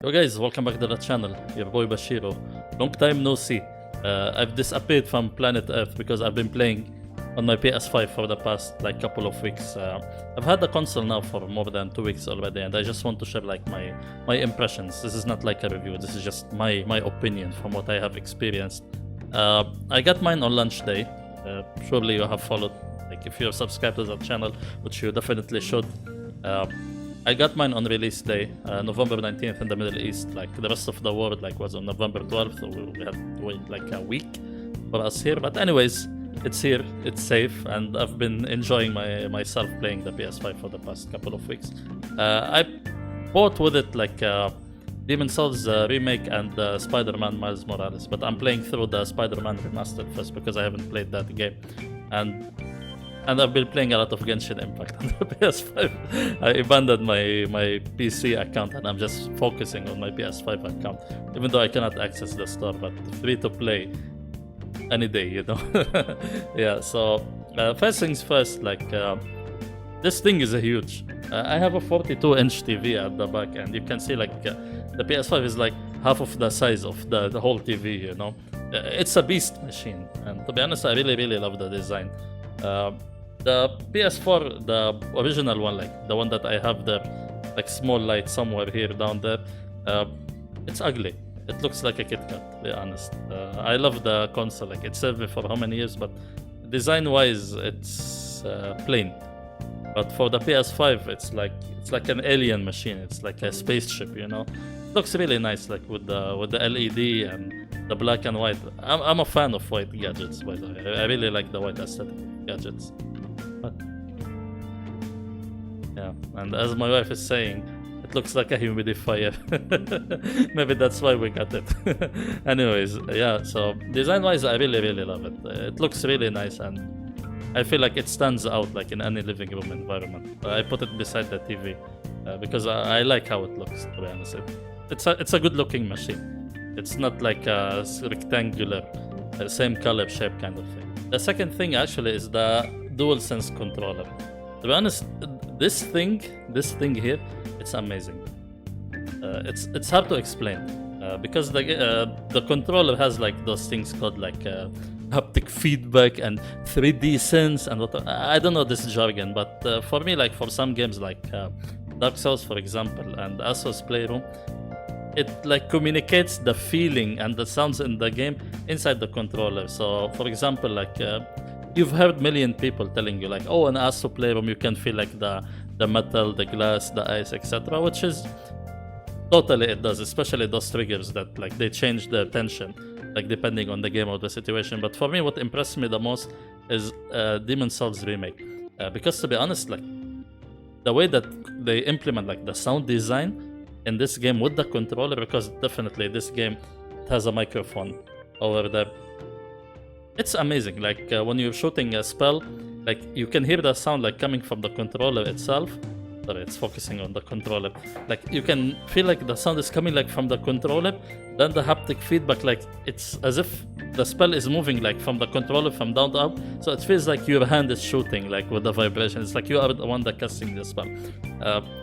Yo guys, welcome back to the channel. Your boy Bachiru. Long time no see. I've disappeared from planet Earth because I've been playing on my PS5 for the past couple of weeks. I've had the console now for more than 2 weeks already, and I just want to share my impressions. This is not like a review. This is just my opinion from what I have experienced. I got mine on launch day. Surely you have followed. If you're subscribed to the channel, which you definitely should. I got mine on release day, November 19th in the Middle East. The rest of the world was on November 12th, so we had to wait a week for us here. But anyways, it's here, it's safe, and I've been enjoying myself playing the PS5 for the past couple of weeks. I bought with it Demon's Souls remake and Spider-Man Miles Morales, but I'm playing through the Spider-Man remastered first because I haven't played that game. And I've been playing a lot of Genshin Impact on the PS5. I abandoned my PC account and I'm just focusing on my PS5 account. Even though I cannot access the store, but free to play any day, you know. Yeah, so first things first, this thing is huge. I have a 42-inch TV at the back, and you can see the PS5 is half of the size of the whole TV, you know. It's a beast machine, and to be honest, I really love the design. The PS4, the original one, the one that I have there, small light somewhere here down there, it's ugly. It looks like a Kit Kat, to be honest. I love the console. It served me for how many years, but design-wise, it's plain. But for the PS5, it's like an alien machine. It's like a spaceship, you know. It looks really nice, with the LED and the black and white. I'm a fan of white gadgets, by the way. I really like the white aesthetic gadgets. But yeah, and as my wife is saying, it looks like a humidifier. Maybe that's why we got it. Anyways, yeah, so design-wise, I really love it. It looks really nice, and I feel like it stands out in any living room environment. I put it beside the TV because I like how it looks, to be honest. It's a good-looking machine. It's not like a rectangular, same color shape kind of thing. The second thing actually is the DualSense controller. To be honest, this thing here, it's amazing. It's hard to explain because the controller has those things called haptic feedback and 3D sense and what. I don't know this jargon, but for me, for some games Dark Souls, for example, and Astro's Playroom, it communicates the feeling and the sounds in the game inside the controller. So for example, you've heard million people telling you oh, in Astro Playroom you can feel the metal, the glass, the ice, etc., which is totally it does, especially those triggers that they change their tension depending on the game or the situation. But for me, what impressed me the most is Demon's Souls remake, because to be honest, the way that they implement the sound design in this game with the controller, because definitely this game has a microphone over there. It's amazing. When you're shooting a spell, you can hear the sound coming from the controller itself. Sorry, it's focusing on the controller. You can feel the sound is coming from the controller. Then the haptic feedback, it's as if the spell is moving from the controller from down to up. So it feels like your hand is shooting with the vibration. It's you are the one that casting the spell.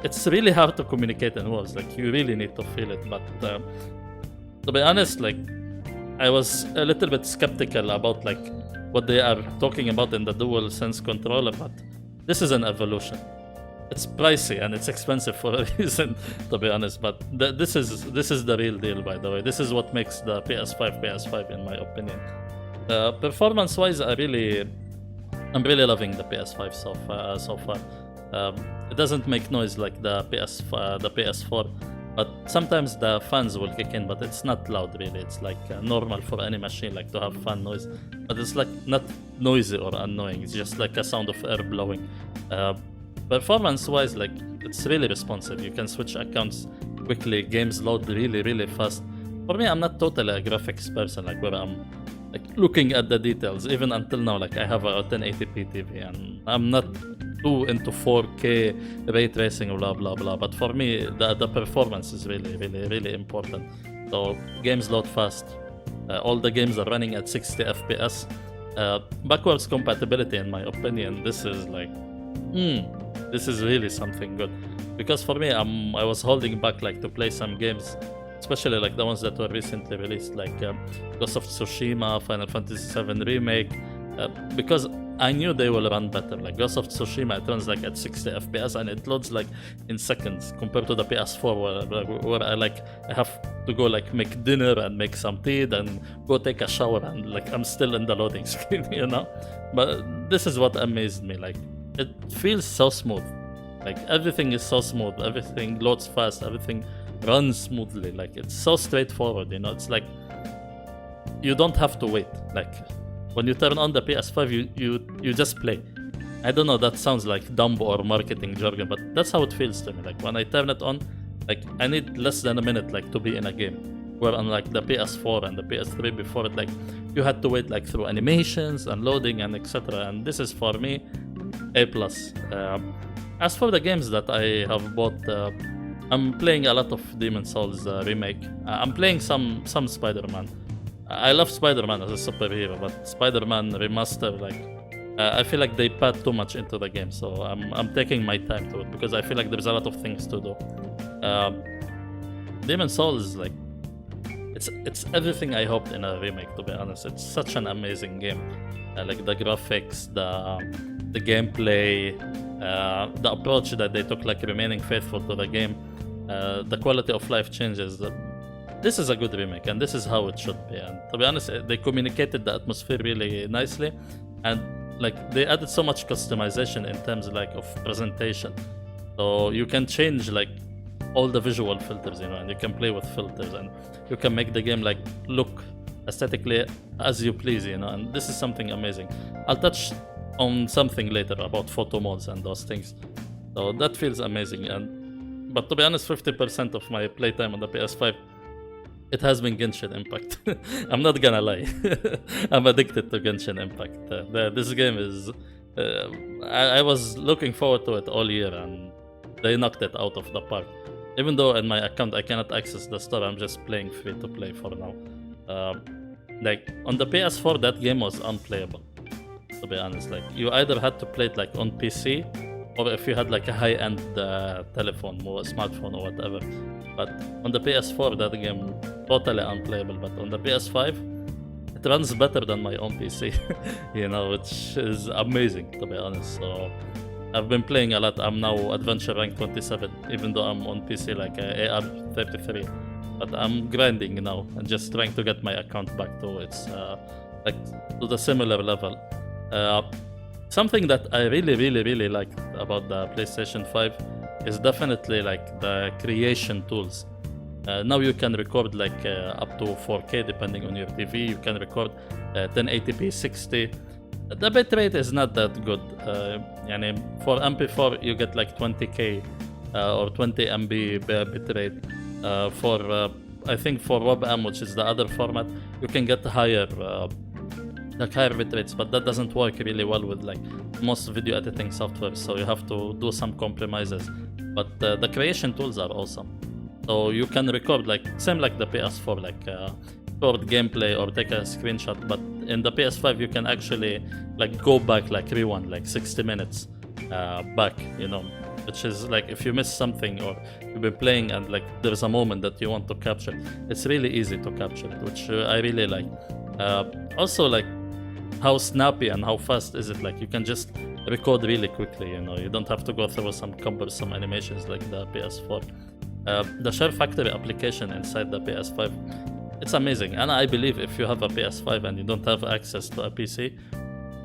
It's really hard to communicate in words. You really need to feel it. But to be honest, I was a little bit skeptical about what they are talking about in the DualSense controller, but this is an evolution. It's pricey and it's expensive for a reason, to be honest. But this is the real deal, by the way. This is what makes the PS5 in my opinion. Performance-wise, I'm really loving the PS5 so far. It doesn't make noise like the PS4. But sometimes the fans will kick in, but it's not loud really. It's normal for any machine to have fan noise. But it's not noisy or annoying. It's just a sound of air blowing. Performance-wise, it's really responsive. You can switch accounts quickly. Games load really fast. For me, I'm not totally a graphics person, where I'm looking at the details. Even until now, I have a 1080p TV, and I'm not too into 4K ray tracing, blah blah blah. But for me, the performance is really important. So games load fast. All the games are running at 60 FPS. Backwards compatibility, in my opinion, this is really something good. because for me, I was holding back like to play some games, especially like the ones that were recently released, like Ghost of Tsushima, Final Fantasy VII Remake, because I knew they will run better. Like Ghost of Tsushima, it runs like at 60 FPS and it loads like in seconds compared to the PS4 where I have to go like make dinner and make some tea, then go take a shower and like I'm still in the loading screen, you know. But this is what amazed me. Like it feels so smooth. Like everything is so smooth. Everything loads fast. Everything runs smoothly. Like it's so straightforward, you know. It's like you don't have to wait. Like when you turn on the PS5, you just play. I don't know, that sounds like dumb or marketing jargon, but that's how it feels to me. Like when I turn it on, like I need less than a minute like to be in a game. Where on like the PS4 and the PS3 before it, like you had to wait like through animations and loading and etc. And this is for me A+. As for the games that I have bought, I'm playing a lot of Demon Souls remake. I'm playing some Spider-Man. I love Spider-Man as a superhero, but Spider-Man remaster, like I feel like they pad too much into the game, so I'm taking my time to it because I feel like there's a lot of things to do. Demon Souls, like it's everything I hoped in a remake. To be honest, it's such an amazing game. Like the graphics, the gameplay, the approach that they took, like remaining faithful to the game, the quality of life changes. This is a good remake, and this is how it should be. And to be honest, they communicated the atmosphere really nicely, and like they added so much customization in terms like of presentation. So you can change like all the visual filters, you know, and you can play with filters, and you can make the game like look aesthetically as you please, you know. And this is something amazing. I'll touch on something later about photo modes and those things. So that feels amazing. And but to be honest, 50% of my playtime on the PS5, it has been Genshin Impact. I'm not gonna lie. I'm addicted to Genshin Impact. This game is... I was looking forward to it all year, and they knocked it out of the park. Even though in my account I cannot access the store, I'm just playing free to play for now. Like on the PS4, that game was unplayable, to be honest. Like you either had to play it like on PC, or if you had like a high-end telephone or a smartphone or whatever. But on the PS4, that game totally unplayable. But on the PS5, it runs better than my own PC, you know, which is amazing, to be honest. So I've been playing a lot. I'm now Adventure Rank 27, even though I'm on PC like AR 33. But I'm grinding now and just trying to get my account back to its like to the similar level. Something that I really liked about the PlayStation 5 is definitely like the creation tools. Now you can record like up to 4K depending on your TV. You can record 1080p 60. The bitrate is not that good. For MP4 you get like 20k or 20 MB bitrate. I think for WebM, which is the other format, you can get higher bitrates, but that doesn't work really well with like most video editing software, so you have to do some compromises. But the creation tools are awesome. So you can record like same like the PS4, like record gameplay or take a screenshot, but in the PS5 you can actually like go back, like rewind like 60 minutes back, you know, which is like if you miss something or you've been playing and like there's a moment that you want to capture, it's really easy to capture it, which I really like. Also, like how snappy and how fast is it? Like you can just record really quickly, you know, you don't have to go through some cumbersome animations like the PS4. The Share Factory application inside the PS5, it's amazing. And I believe if you have a PS5 and you don't have access to a PC,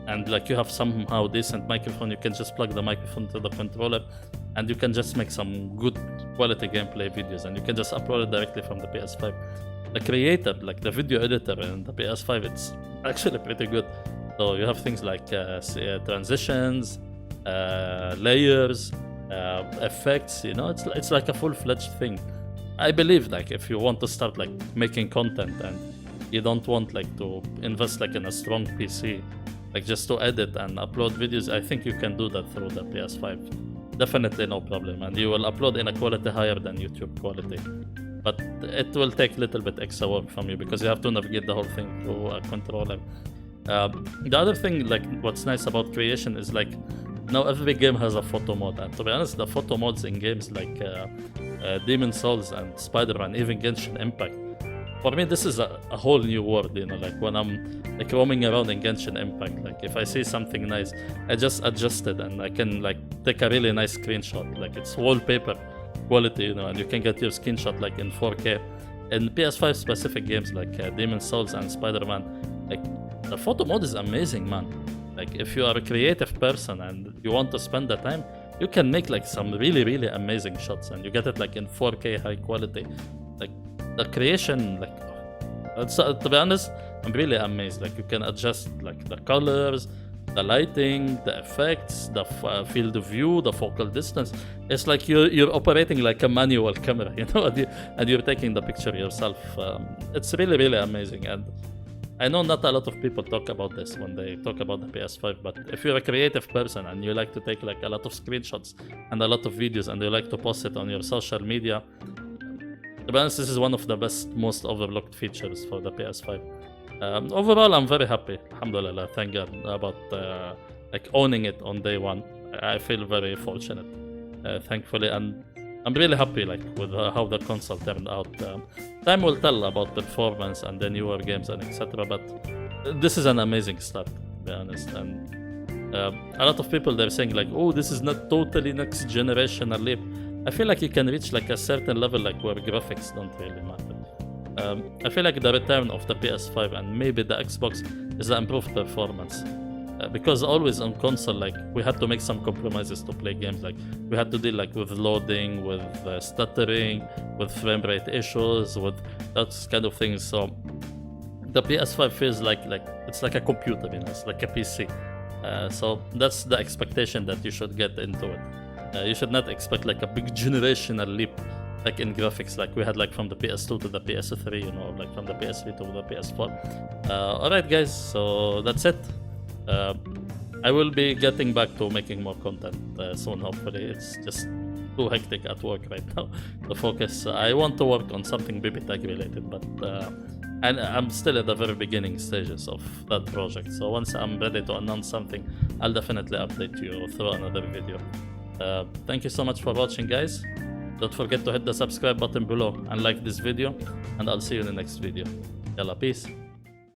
and like you have somehow decent microphone, you can just plug the microphone to the controller and you can just make some good quality gameplay videos, and you can just upload it directly from the PS5. The creator, like the video editor in the PS5, it's actually pretty good. So you have things like transitions, layers, effects, you know, it's like a full-fledged thing. I believe like if you want to start like making content and you don't want like to invest like in a strong PC, like just to edit and upload videos, I think you can do that through the PS5. Definitely no problem, and you will upload in a quality higher than YouTube quality. But it will take a little bit extra work from you because you have to navigate the whole thing through a controller. The other thing, like what's nice about creation is like now every game has a photo mode, and to be honest, the photo modes in games like Demon Souls and Spider-Man, even Genshin Impact, for me this is a whole new world, you know, like when I'm like roaming around in Genshin Impact, like if I see something nice, I just adjust it and I can like take a really nice screenshot, like it's wallpaper quality, you know, and you can get your screenshot like in 4K. In PS5 specific games like Demon Souls and Spider-Man, like the photo mode is amazing, man. Like if you are a creative person and you want to spend the time, you can make like some really amazing shots, and you get it like in 4K high quality. Like the creation, like to be honest, I'm really amazed. Like you can adjust like the colors, the lighting, the effects, the field of view, the focal distance. It's like you're operating like a manual camera, you know, and you're taking the picture yourself. It's really amazing, and I know not a lot of people talk about this when they talk about the PS5, but if you're a creative person and you like to take like a lot of screenshots and a lot of videos and you like to post it on your social media, to be honest, this is one of the best, most overlooked features for the PS5. Overall, I'm very happy, alhamdulillah, thank God, about like owning it on day one. I feel very fortunate, thankfully, and I'm really happy like with how the console turned out. Time will tell about performance and the newer games and etc. But this is an amazing start, to be honest. And a lot of people, they're saying like, oh, this is not totally next generational leap. I feel like you can reach like a certain level like where graphics don't really matter. I feel like the return of the PS5 and maybe the Xbox is the improved performance. Because always on console, like we had to make some compromises to play games. Like we had to deal like with loading, with stuttering, with frame rate issues, with that kind of things. So the PS5 feels like it's like a computer, you know, it's like a PC. So that's the expectation that you should get into it. You should not expect like a big generational leap, like in graphics, like we had like from the PS2 to the PS3, you know, like from the PS3 to the PS4. Alright guys, so that's it. I will be getting back to making more content soon, hopefully. It's just too hectic at work right now to focus. I want to work on something baby tech related, but and I'm still at the very beginning stages of that project. So once I'm ready to announce something, I'll definitely update you through another video. Thank you so much for watching, guys. Don't forget to hit the subscribe button below and like this video, and I'll see you in the next video. Yalla, peace.